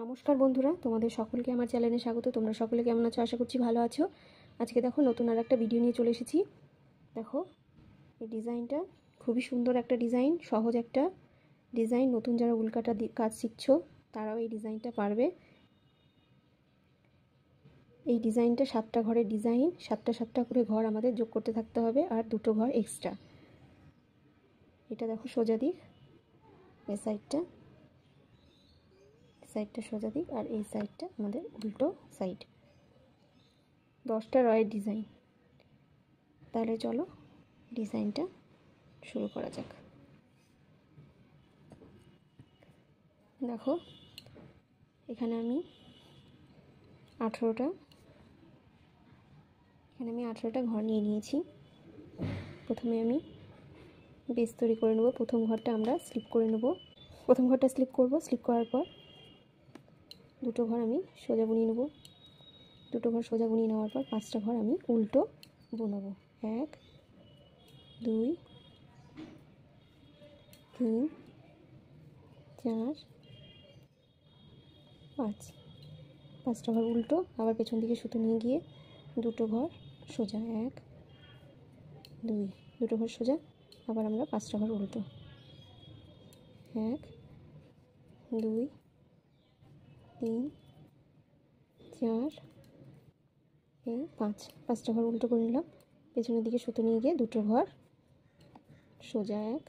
নমস্কার বন্ধুরা, তোমাদের সকলকে আমার চ্যানেলে স্বাগত। তোমরা সকলে কেমন আছো? আশা করছি ভালো আছো। আজকে দেখো নতুন আর একটা ভিডিও নিয়ে চলে এসেছি। দেখো এই ডিজাইনটা খুবই সুন্দর একটা ডিজাইন, সহজ একটা ডিজাইন। নতুন যারা উল্কাটা কাজ শিখছো তারাও এই ডিজাইনটা পারবে। এই ডিজাইনটা 7টা ঘরের ডিজাইন, 7টা করে ঘর আমাদের যোগ করতে থাকতে হবে আর 2টো ঘর এক্সট্রা। এটা দেখো সোজা দিক, এই সাইডটা সোজা দিক আর এই সাইডটা আমাদের উল্টো সাইড। 10টা রয়ের ডিজাইন। তাহলে চলো ডিজাইনটা শুরু করা যাক। দেখো এখানে আমি 18টা ঘর নিয়ে নিয়েছি। প্রথমে আমি বেস তৈরি করে নেব। প্রথম ঘরটা আমরা স্লিপ করে নেব। প্রথম ঘরটা স্লিপ করব। স্লিপ করার পর 2টো ঘর আমি সোজা বুনিয়ে নেব। 2টো ঘর সোজা বুনিয়ে নেওয়ার পর 5টা ঘর আমি উল্টো বুনবো। 1 2 3 4 5। 5টা ঘর উল্টো, আবার পেছন দিকে সুতো নিয়ে গিয়ে 2টো ঘর সোজা। 1 2, 2টো ঘর সোজা, আবার আমরা 5টা ঘর উল্টো। 1 2 3 4 এই 5। 5টা ঘর উল্টো করে নিলাম। পেছনের দিকে সুতো নিয়ে গিয়ে 2টো ঘর সোজা। 1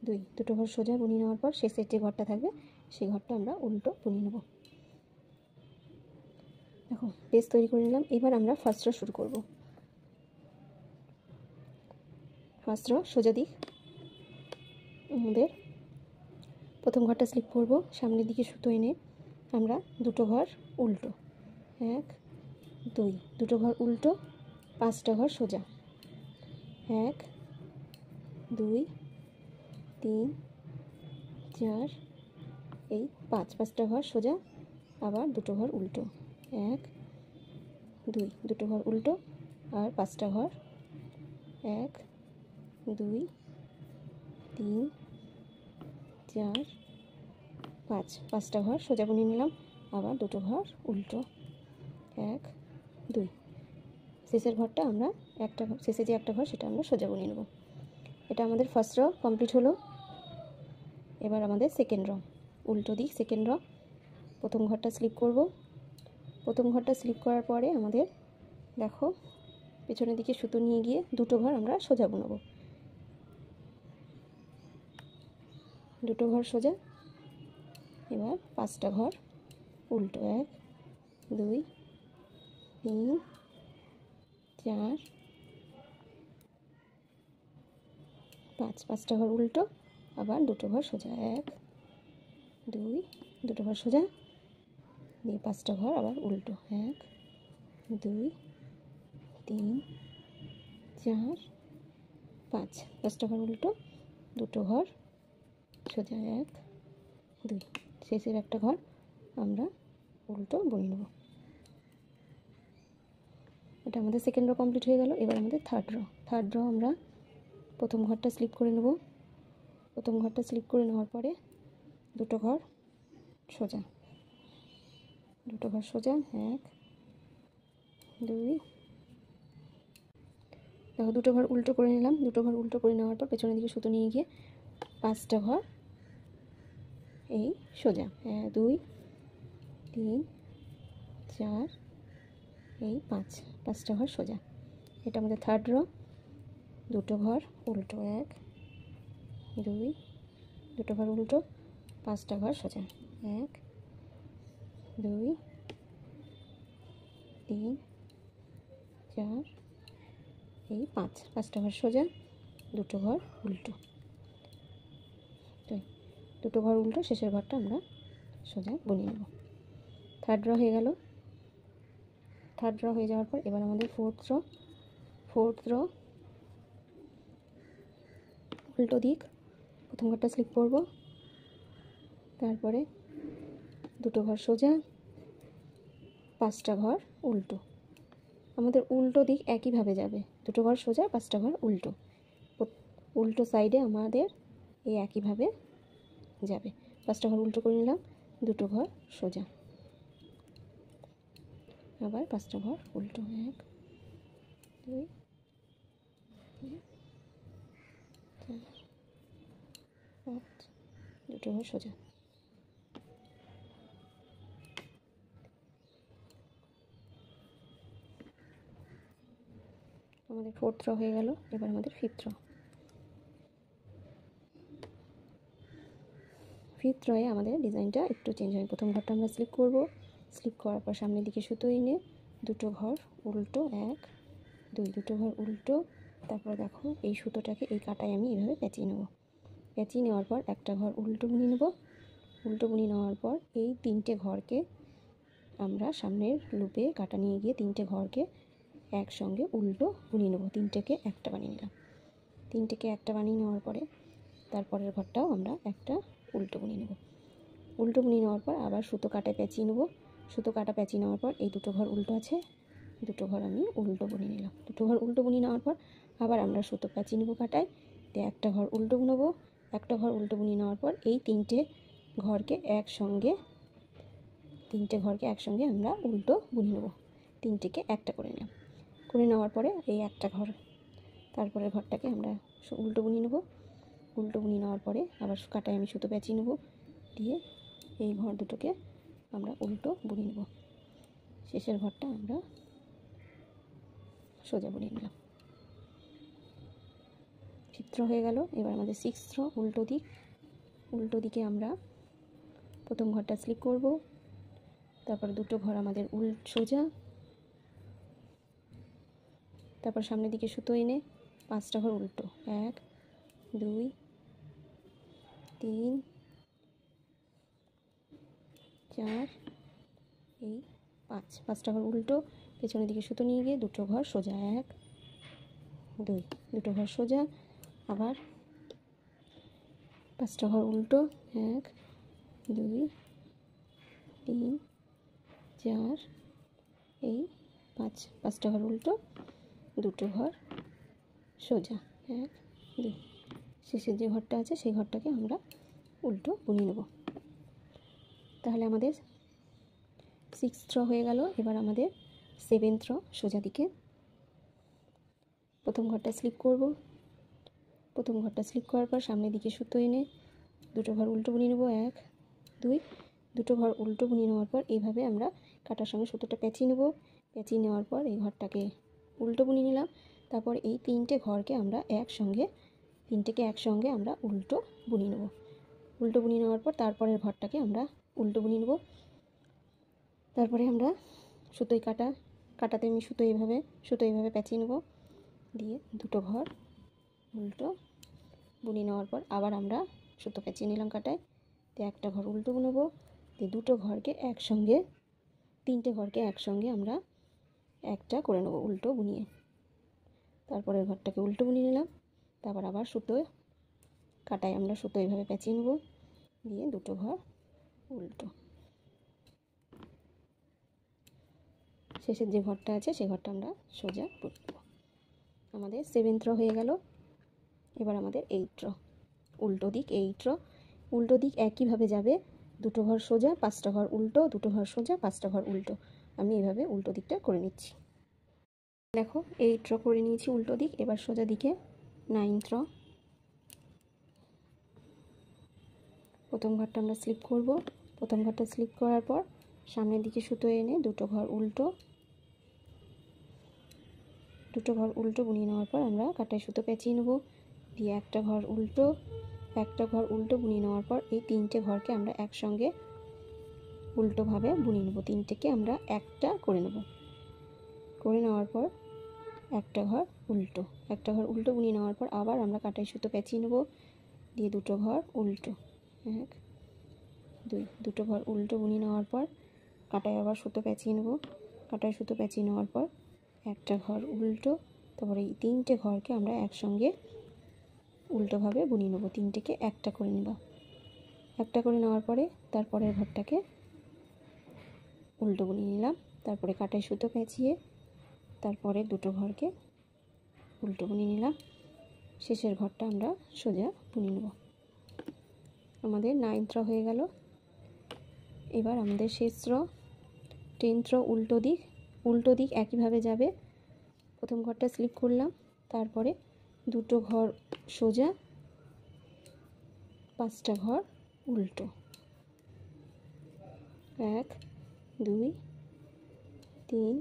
2, 2টো ঘর সোজা বুনিয়ে নেওয়ার পর শেষ যে ঘরটা থাকবে সেই ঘরটা আমরা উল্টো বুনিয়ে নেব। দেখো বেস তৈরি করে নিলাম। এবার আমরা ফার্স্ট রো শুরু করব। ফার্স্ট রো সোজা দিক, আমাদের প্রথম ঘরটা স্লিপ করব। সামনের দিকে সুতো এনে আমরা 2টো ঘর উল্টো। 1 2, 2টো ঘর উল্টো, 5টা ঘর সোজা। 1 2 3 4 এই 5। 5টা ঘর সোজা, আবার 2টো ঘর উল্টো। 1 2, 2টো ঘর উল্টো আর 5টা ঘর। 1 2 3 4 5। 5টা ঘর সোজা বুনিয়ে নিলাম, আবার 2টো ঘর উল্টো। 1 2। শেষের ঘরটা আমরা শেষে যে একটা ঘর সেটা আমরা সোজা বুনিয়ে নেব। এটা আমাদের ফার্স্ট র কমপ্লিট হলো। এবার আমাদের সেকেন্ড র, উল্টো দিক সেকেন্ড র। প্রথম ঘরটা স্লিপ করব। প্রথম ঘরটা স্লিপ করার পরে আমাদের দেখো পেছনের দিকে সুতো নিয়ে গিয়ে 2টো ঘর আমরা সোজা বুনবো। 2টো ঘর সোজা, এবার 5টা ঘর উল্টো। 1 2 3 4 5। 5টা ঘর উল্টো, আবার 2টো ঘর সোজা। 1 2, 2টো ঘর সোজা দিয়ে 5টা ঘর আবার উল্টো। 1 2 3 4 5। 5টা ঘর উল্টো, 2টো ঘর সোজা। 1 2, শেষের একটা ঘর আমরা উল্টো বুনিয়ে নেব। এটা আমাদের সেকেন্ড রো কমপ্লিট হয়ে গেল। এবার আমাদের থার্ড রো আমরা প্রথম ঘরটা স্লিপ করে নেব। প্রথম ঘরটা স্লিপ করে নেওয়ার পরে 2টো ঘর সোজা। 2টো ঘর সোজা। 1 2 দেখো 2টো ঘর উল্টো করে নিলাম। 2টো ঘর উল্টো করে নেওয়ার পর পেছনের দিকে সুতো নিয়ে গিয়ে 5টা ঘর এই সোজা। 1 2 3 4 এই 5। 5টা ঘর সোজা। এটা আমাদের থার্ড রো। 2টো ঘর উল্টো। 1 2, 2টো ঘর উল্টো, 5টা ঘর সোজা। 1 2 3 4 এই 5। 5টা ঘর সোজা, 2টো ঘর উল্টো। 2টো ঘর উল্টো, শেষের ঘরটা আমরা সোজা বুনিয়ে নেব। থার্ড রো হয়ে গেল। থার্ড রো হয়ে যাওয়ার পর এবার আমাদের ফোর্থ রো উল্টো দিক। প্রথম ঘরটা স্লিপ করব, তারপরে 2টো ঘর সোজা, 5টা ঘর উল্টো। আমাদের উল্টো দিক একইভাবে যাবে। 2টো ঘর সোজা, 5টা ঘর উল্টো। উল্টো সাইডে আমাদের এই একইভাবে যাবে। 5টা ঘর উল্টো করে নিলাম, দুটো ঘর সোজা, আবার 5টা ঘর উল্টো, 1 2 3 4 5, দুটো ঘর সোজা। আমাদের 4th র হয়ে গেল। এবার আমাদের 5th র। 5th রয়ে আমাদের ডিজাইনটা একটু চেঞ্জ হয়। প্রথম ঘরটা আমরা স্লিপ করব, স্লিপ করার পর সামনের দিকে সুতো এনে দুটো ঘর উল্টো, 1 2, দুটো ঘর উল্টো। তারপর দেখো এই সুতোটাকে এই কাটায় আমি এইভাবে পেঁচিয়ে নেব। পেঁচিয়ে নেওয়ার পর একটা ঘর উল্টো বুনিয়ে নেব। উল্টো বুনিয়ে নেওয়ার পর এই 3টে ঘরকে আমরা সামনের লুপে কাটা নিয়ে গিয়ে 3টে ঘরকে একসঙ্গে উল্টো বুনিয়ে নেব। 3টেকে একটা বানিয়ে নিলাম। 3টেকে একটা বানিয়ে নেওয়ার পরে তারপরের ঘরটাও আমরা একটা উল্টো বুনিয়ে নেব। উল্টো বুনিয়ে নেওয়ার পর আবার সুতো কাটায় পেঁচিয়ে নেব। সুতো কাটা পেঁচিয়ে নেওয়ার পর এই দুটো ঘর উল্টো আছে, দুটো ঘর আমি উল্টো বুনিয়ে নিলাম। দুটো ঘর উল্টো বুনিয়ে নেওয়ার পর আবার আমরা সুতো পেঁচিয়ে নেব কাটায়, দিয়ে একটা ঘর উল্টো বুনবো। একটা ঘর উল্টো বুনিয়ে নেওয়ার পর এই 3টে ঘরকে একসঙ্গে আমরা উল্টো বুনিয়ে নেব। 3টেকে একটা করে নিলাম। করে নেওয়ার পরে এই একটা ঘর, তারপরের ঘরটাকে আমরা উল্টো বুনিয়ে নেব। উল্টো বুনিয়ে নেওয়ার পরে আবার কাটায় আমি সুতো পেঁচিয়ে নেব, দিয়ে এই ঘর দুটোকে আমরা উল্টো বুনিয়ে নেব। শেষের ঘরটা আমরা সোজা বুনিয়ে নিলাম। 5th র হয়ে গেল। এবার আমাদের 6th র উল্টো দিক। উল্টো দিকে আমরা প্রথম ঘরটা স্লিপ করব, তারপর দুটো ঘর আমাদের সোজা, তারপর সামনের দিকে সুতো এনে 5টা ঘর উল্টো, 1 2 3 4 এই 5টা ঘর উল্টো। পেছনের দিকে সুতো নিয়ে গিয়ে দুটো ঘর সোজা, 1 2, দুটো ঘর সোজা, আবার 5টা ঘর উল্টো, 1 2 3 4 এই 5টা ঘর উল্টো, দুটো ঘর সোজা, 1 2। শেষের যে ঘরটা আছে সেই ঘরটাকে আমরা উল্টো বুনিয়ে নেব। তাহলে আমাদের 6th র হয়ে গেল। এবার আমাদের 7th র সোজা দিকে প্রথম ঘরটা স্লিপ করব। প্রথম ঘরটা স্লিপ করার পর সামনের দিকে সুতো এনে দুটো ঘর উল্টো বুনিয়ে নেব, 1 2, দুটো ঘর উল্টো বুনিয়ে নেওয়ার পর এইভাবে আমরা কাটার সঙ্গে সুতোটা পেঁচিয়ে নেব। পেঁচিয়ে নেওয়ার পর এই ঘরটাকে উল্টো বুনিয়ে নিলাম। তারপর এই 3টে ঘরকে আমরা একসঙ্গে আমরা উল্টো বুনিয়ে নেব। উল্টো বুনিয়ে নেওয়ার পর তারপরের ঘরটাকে আমরা উল্টো বুনিয়ে নেব। তারপরে আমরা কাটাতে আমি সুতো এইভাবে পেঁচিয়ে নেব, দিয়ে দুটো ঘর উল্টো বুনিয়ে নেওয়ার পর আবার আমরা সুতো পেঁচিয়ে নিলাম কাটায়, দিয়ে একটা ঘর উল্টো বুনবো। দিয়ে দুটো ঘরকে 3টে ঘরকে একসঙ্গে আমরা একটা করে নেব উল্টো বুনিয়ে। তারপরের ঘরটাকে উল্টো বুনিয়ে নিলাম। তারপর আবার কাটায় আমরা সুতো এইভাবে পেঁচিয়ে নেব, দিয়ে দুটো ঘর উল্টো। শেষের যে ঘরটা আছে সেই ঘরটা আমরা সোজা বুনিয়ে নেব। আমাদের 7th র হয়ে গেল। এবার আমাদের 8th র উল্টো দিক। 8th র উল্টো দিক একইভাবে যাবে, দুটো ঘর সোজা, 5টা ঘর উল্টো, দুটো ঘর সোজা, 5টা ঘর উল্টো। আমি এইভাবে উল্টো দিকটা করে নিচ্ছি। দেখো 8th র করে নিয়েছি উল্টো দিক। এবার সোজা দিকে 9th র। প্রথম ঘরটা আমরা স্লিপ করব। প্রথম ঘরটা স্লিপ করার পর সামনের দিকে সুতো এনে দুটো ঘর উল্টো বুনিয়ে নেওয়ার পর আমরা কাটায় সুতো পেঁচিয়ে নেব, দিয়ে একটা ঘর উল্টো বুনিয়ে নেওয়ার পর এই 3টে ঘরকে আমরা একসঙ্গে উল্টোভাবে বুনিয়ে নেব। 3টেকে আমরা একটা করে নেব। করে নেওয়ার পর একটা ঘর উল্টো বুনিয়ে নেওয়ার পর আবার আমরা কাটায় সুতো পেঁচিয়ে নেব, দিয়ে দুটো ঘর উল্টো, 1 2, দুটো ঘর উল্টো বুনিয়ে নেওয়ার পর কাটায় আবার সুতো পেঁচিয়ে নেব। কাটায় সুতো পেঁচিয়ে নেওয়ার পর একটা ঘর উল্টো, তারপরে এই 3টে ঘরকে আমরা একসঙ্গে উল্টোভাবে বুনিয়ে নেব। 3টেকে একটা করে নেব। একটা করে নেওয়ার পরে তারপরের ঘরটাকে উল্টো বুনিয়ে নিলাম। তারপরে কাটায় সুতো পেঁচিয়ে তারপরে দুটো ঘরকে উল্টো বুনিয়ে নিলাম। শেষের ঘরটা আমরা সোজা বুনিয়ে নেব। আমাদের 9th র হয়ে গেল। এবার আমাদের শেষ র 10th র উল্টো দিক একইভাবে যাবে। প্রথম ঘরটা স্লিপ করলাম, তারপরে দুটো ঘর সোজা, 5টা ঘর উল্টো, 1 2 3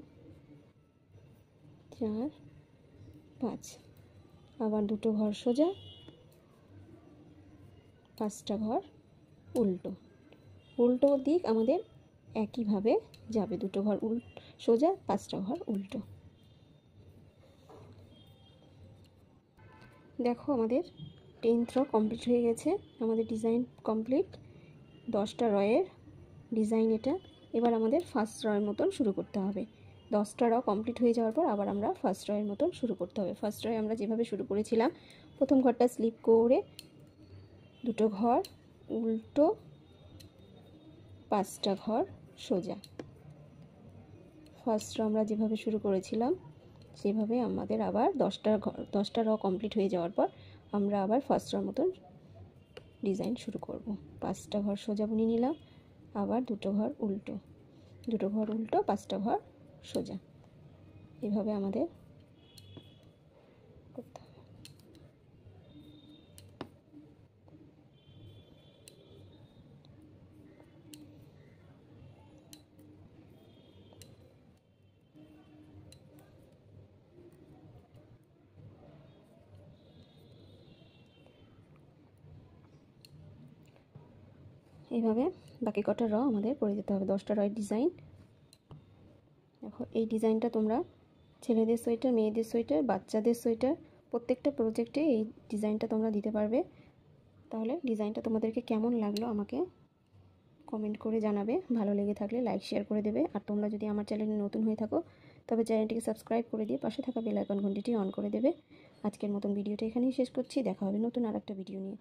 4 5, আবার দুটো ঘর সোজা, 5টা ঘর উল্টো দিক আমাদের একইভাবে যাবে, দুটো ঘর সোজা, 5টা ঘর উল্টো। দেখো আমাদের 10th র কমপ্লিট হয়ে গেছে, আমাদের ডিজাইন কমপ্লিট। 10টা রয়ের ডিজাইন এটা। এবার আমাদের ফার্স্ট রয়ের মতন শুরু করতে হবে। 10টা র কমপ্লিট হয়ে যাওয়ার পর আবার আমরা ফার্স্ট রয়ের মতন শুরু করতে হবে। ফার্স্ট রয়ে আমরা যেভাবে শুরু করেছিলাম, প্রথম ঘরটা স্লিপ করে দুটো ঘর উল্টো, 5টা ঘর সোজা। ফার্স্ট র আমরা যেভাবে শুরু করেছিলাম সেভাবে আমাদের আবার 10টা র কমপ্লিট হয়ে যাওয়ার পর আমরা আবার ফার্স্ট রর মতন ডিজাইন শুরু করব। 5টা ঘর সোজা বুনে নিলাম, আবার দুটো ঘর উল্টো, 5টা ঘর সোজা। এভাবে আমাদের করতে হবে। এইভাবে বাকি কটা র আমাদের করে যেতে হবে। 10টা রয়ের ডিজাইন। দেখো এই ডিজাইনটা তোমরা ছেলেদের সোয়েটার, মেয়েদের সোয়েটার, বাচ্চাদের সোয়েটার, প্রত্যেকটা প্রজেক্টে এই ডিজাইনটা তোমরা দিতে পারবে। তাহলে ডিজাইনটা তোমাদেরকে কেমন লাগলো আমাকে কমেন্ট করে জানাবে। ভালো লেগে থাকলে লাইক শেয়ার করে দেবে। আর তোমরা যদি আমার চ্যানেলে নতুন হয়ে থাকো তবে চ্যানেলটিকে সাবস্ক্রাইব করে দিয়ে পাশে থাকা বেল আইকন ঘন্টিটি অন করে দেবে। আজকের মতন ভিডিওটা এখানেই শেষ করছি। দেখা হবে নতুন আরেকটা ভিডিও নিয়ে।